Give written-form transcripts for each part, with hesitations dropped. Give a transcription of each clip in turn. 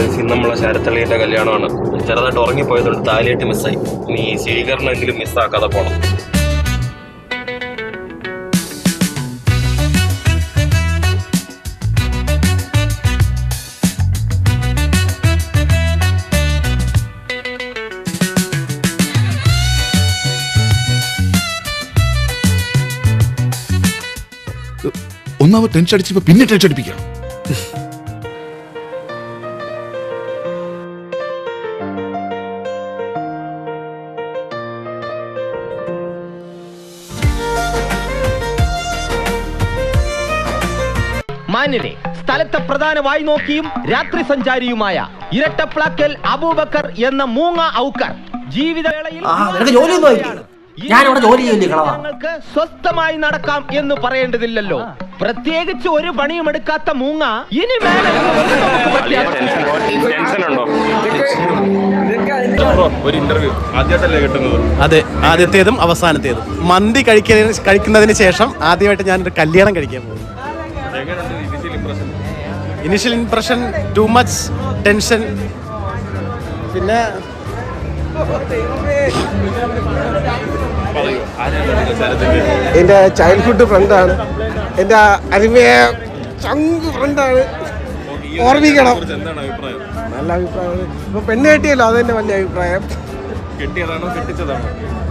ഇന്ന് നമ്മളെ ശരത്തള്ളിയുടെ കല്യാണമാണ്. ചെറുതായിട്ട് ഉറങ്ങിപ്പോയതുകൊണ്ട് താലിയായിട്ട് മിസ്സായി. ഇനി സ്വീകരണമെങ്കിലും മിസ്സാക്കാതെ പോണം. ഒന്നാമത് ടെൻഷൻ അടിച്ചപ്പോ പിന്നെ ടെൻഷൻ അടിപ്പിക്കണം. മാന്യരെ, സ്ഥലത്തെ പ്രധാന വായ്നോക്കിയും രാത്രി സഞ്ചാരിയുമായ ഇരട്ടപ്ലാക്കൽ അബൂബക്കർ എന്ന മൂങ്ങ ഔക്കർ ജീവിതവേളയിൽ ഞങ്ങൾക്ക് സ്വസ്ഥമായി നടക്കാം എന്ന് പറയേണ്ടതില്ലല്ലോ. പ്രത്യേകിച്ച് ഒരു പണിയും എടുക്കാത്ത മൂങ്ങ ഇനി ഒരു ഇന്റർവ്യൂ ആദ്യമായിട്ടല്ലേ കിട്ടുന്നത്? അതെ, ആദ്യത്തേതും അവസാനത്തേതും. മന്തി കഴിക്കുന്നതിന് ശേഷം ആദ്യമായിട്ട് ഞാനൊരു കല്യാണം കഴിക്കാൻ പോകും. Initial impression too much tension. പിന്നെ എൻ്റെ ചൈൽഡ്ഹുഡ് ഫ്രണ്ടാണ്, എൻ്റെ അരുമയ ചങ്ക് ഫ്രണ്ടാണ്. ഓർമ്മിക്കണം. നല്ല അഭിപ്രായമാണ്. ഇപ്പൊ പെണ്ണ് കെട്ടിയല്ലോ, അതെന്റെ വലിയ അഭിപ്രായം.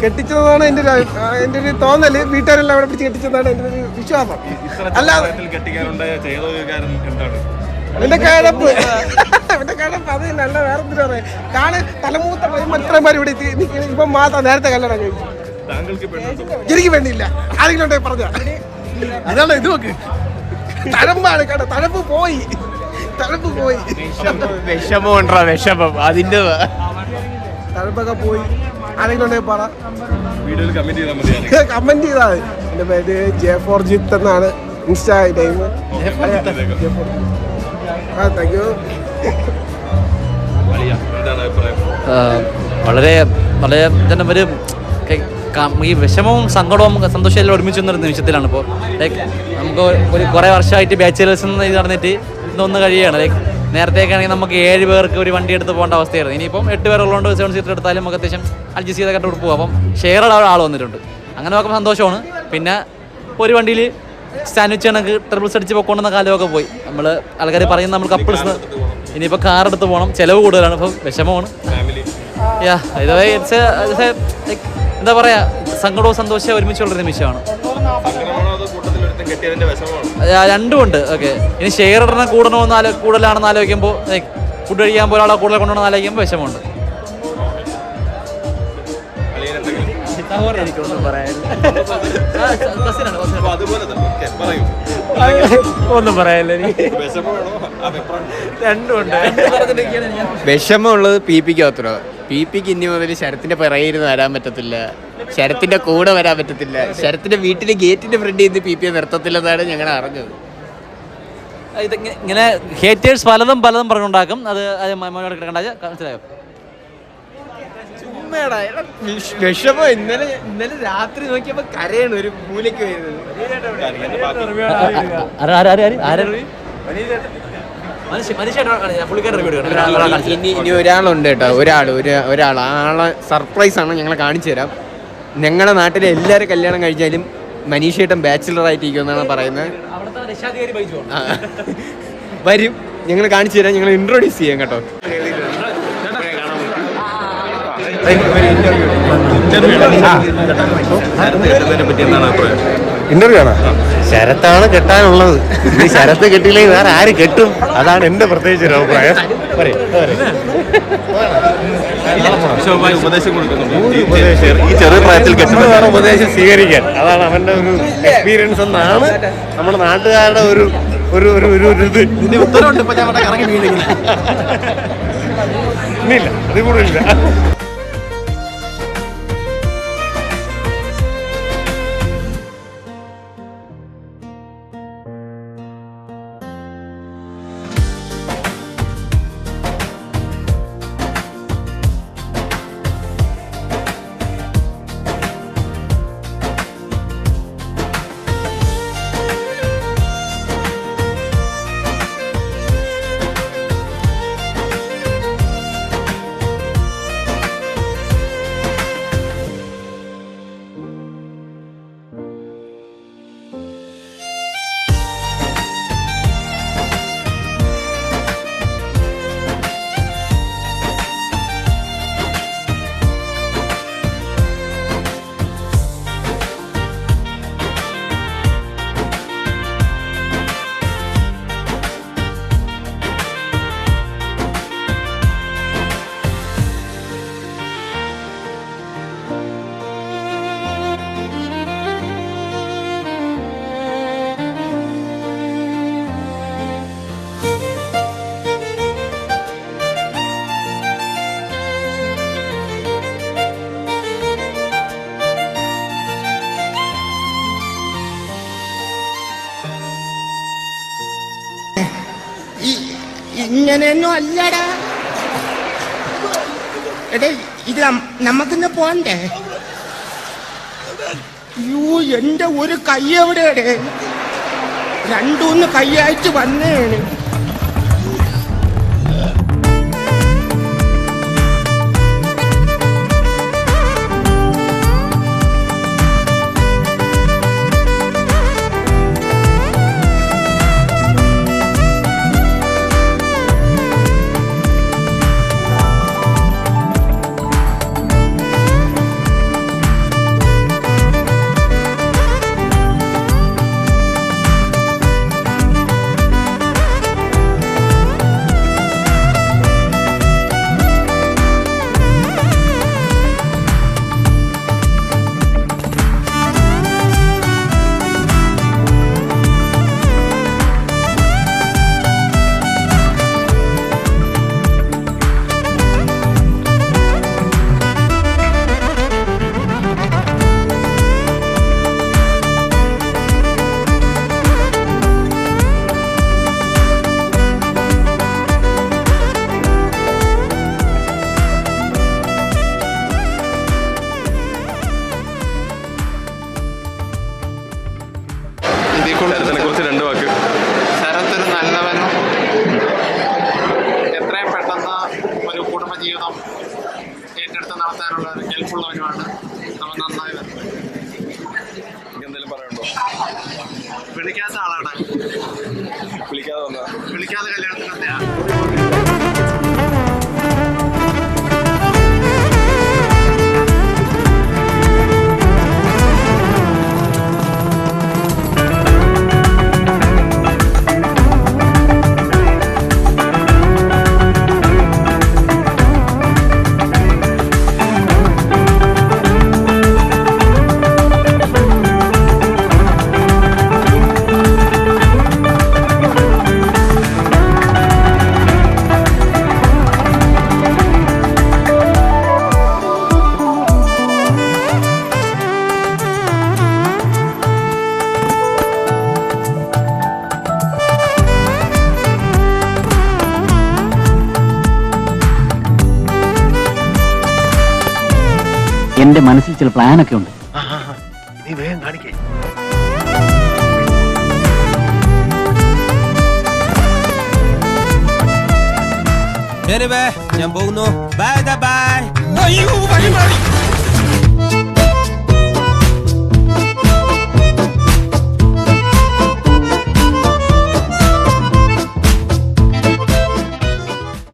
കെട്ടിച്ചതാണ് എൻ്റെ ഒരു തോന്നല്. വീട്ടുകാരെല്ലാം അവിടെ പിടിച്ച് കെട്ടിച്ചതാണ് എൻ്റെ ഒരു വിശ്വാസം. അല്ലാതെ എന്റെ കഴപ്പ് അത് നല്ല വേറെ എന്തിനാ പറയാ. തലമൂത്ത മറ്റന്മാർ ഇവിടെ ഇപ്പം മാത്രം നേരത്തെ കല്യാണം കഴിച്ചു. എനിക്ക് വേണ്ടിയില്ല. ആരെങ്കിലും ഉണ്ടെങ്കിൽ പറഞ്ഞ അതാണ്. ഇത് നോക്ക്, തഴമ്പാണ് കേട്ടോ. തഴപ്പ് പോയി. വിഷമം അതിന്റെ തഴപ്പൊക്കെ പോയി. ആരെങ്കിലും ഉണ്ടെങ്കിൽ പറ, കമന്റ് ചെയ്താൽ. എന്റെ പേര് ജെ4ജിത്ത് എന്നാണ് ഇൻസ്റ്റാ ടൈം. Thank you. വളരെ വളരെ തന്നെ ഒരു ഈ വിഷമവും സങ്കടവും സന്തോഷവും എല്ലാം ഒരുമിച്ച് വന്നൊരു നിമിഷത്തിലാണ് ഇപ്പോൾ. ലൈക്ക് നമുക്ക് ഒരു കുറേ വർഷമായിട്ട് ബാച്ചിലേഴ്സ് ഇത് നടന്നിട്ട് ഇന്നൊന്ന് കഴിയുകയാണ്. ലൈക്ക് നേരത്തേക്ക് ആണെങ്കിൽ നമുക്ക് 7 പേർക്ക് ഒരു വണ്ടി എടുത്ത് പോകേണ്ട അവസ്ഥയായിരുന്നു. ഇനിയിപ്പം 8 പേരുള്ളതുകൊണ്ട് 7 സീറ്റർ എടുത്താലും നമുക്ക് അത്യാവശ്യം അഡ്ജസ്റ്റ് ചെയ്തൊക്കെ കൊടുത്ത് പോകും. അപ്പം ഷെയർ ആൾ വന്നിട്ടുണ്ട്. അങ്ങനെ നോക്കുമ്പോൾ സന്തോഷമാണ്. പിന്നെ ഒരു വണ്ടിയിൽ സാൻഡ്വിച്ച് കണക്ക് ട്രിപ്പിൾസ് അടിച്ച് പോയിക്കൊണ്ടുന്ന കാലമൊക്കെ പോയി. നമ്മൾ ആൾക്കാർ പറയുന്നത് നമ്മൾ കപ്പിൾസ് ഇനിയിപ്പോൾ കാർ എടുത്ത് പോകണം, ചിലവ് കൂടുതലാണ്. ഇപ്പം വിഷമമാണ്. എന്താ പറയാ, സങ്കടവും സന്തോഷവും ഒരുമിച്ചുള്ളൊരു നിമിഷമാണ്. രണ്ടുമുണ്ട്. ഓക്കെ, ഇനി ഷെയർ ഇടുന്ന കൂടുതലാണെന്ന് ആലോചിക്കുമ്പോൾ, ഫുഡ് കഴിക്കാൻ പോലെ ആളെ കൂടുതൽ കൊണ്ടുപോകണമെന്ന് ആലോചിക്കുമ്പോൾ വിഷമമുണ്ട്. ഒന്നും പറയാനില്ല എനിക്ക്. രണ്ടുമുണ്ട്. വിഷമമുള്ളത് പിപിക്ക് ഇനി മുതൽ ശരത്തിന്റെ പിറകിരുന്ന് വരാൻ പറ്റത്തില്ല, ശരത്തിന്റെ കൂടെ വരാൻ പറ്റത്തില്ല, ശരത്തിന്റെ വീട്ടിലെ ഗേറ്റിന്റെ ഫ്രണ്ടിൽ നിന്ന് പിപിയെ നിർത്തത്തില്ലെന്നാണ് ഞങ്ങൾ അറിഞ്ഞത്. ഇങ്ങനെ ഹേറ്റേഴ്സ് പലതും പറഞ്ഞുണ്ടാക്കും. അത് മനസ്സിലായോ? വിഷമം ഇന്നലെ രാത്രി നോക്കിയപ്പോ കരയാണ് ഒരു മൂലയ്ക്ക് വരുന്നത്. ഇനി ഒരാളുണ്ട് കേട്ടോ, ആളെ സർപ്രൈസ് ആണ്, ഞങ്ങളെ കാണിച്ചു തരാം. ഞങ്ങളുടെ നാട്ടിലെ എല്ലാവരും കല്യാണം കഴിച്ചാലും മനീഷേട്ടൻ ബാച്ചിലർ ആയിട്ടിരിക്കുമെന്നാണ് പറയുന്നത്. വരും, ഞങ്ങൾ കാണിച്ചു തരാം, ഞങ്ങൾ ഇൻട്രൊഡ്യൂസ് ചെയ്യാം കേട്ടോ. ഇന്റർവ്യൂ ആണോ? ശരത്താണ് കെട്ടാനുള്ളത്. ഈ ശരത്ത് കെട്ടിയില്ലെങ്കിൽ വേറെ ആര് കെട്ടും? അതാണ് എന്റെ പ്രത്യേകിച്ച് ഒരു അഭിപ്രായം. ഈ ചെറിയ പ്രായത്തിൽ വേറെ ഉപദേശം സ്വീകരിക്കാൻ, അതാണ് അവന്റെ ഒരു എക്സ്പീരിയൻസ് എന്നാണ് നമ്മുടെ നാട്ടുകാരുടെ ഒരു ഉത്തരവുണ്ട്. ഇപ്പൊ ഞാൻ കറങ്ങി വീണില്ല, അത് കൂടുതലില്ല. ഇങ്ങനെയൊന്നും അല്ലടാ. എടേ ഇത് നമുക്കിന്ന് പോണ്ടേ? യൂ, എന്റെ ഒരു കൈ എവിടെയാടേ? രണ്ടൂന്ന് കൈയായിട്ട് വന്നേണ്. ശരത്തിനെ കുറിച്ച് 2 വാക്ക്. ശരത്തൊരു നല്ലവനും എത്രയും പെട്ടെന്ന് ഒരു കുടുംബജീവിതം ഏറ്റെടുത്ത് നടത്താനുള്ള ഒരു ഹെൽപ്പുള്ളവനുമാണ്. അവൻ നന്നായി വരട്ടെ. എന്തെങ്കിലും പറയാനുണ്ടോ? വിളിക്കാത്ത ആളാണ്. വിളിക്കാതെ വന്ന വിളിക്കാതെ കല്യാണത്തിനെത്തിയാണ്. എന്റെ മനസ്സിൽ ചില പ്ലാനൊക്കെ ഉണ്ട്. നീ വേഗം കാണിക്കേ. ഞാൻ പോകുന്നു. Bye bye. അയ്യോ, വഴി മാറി.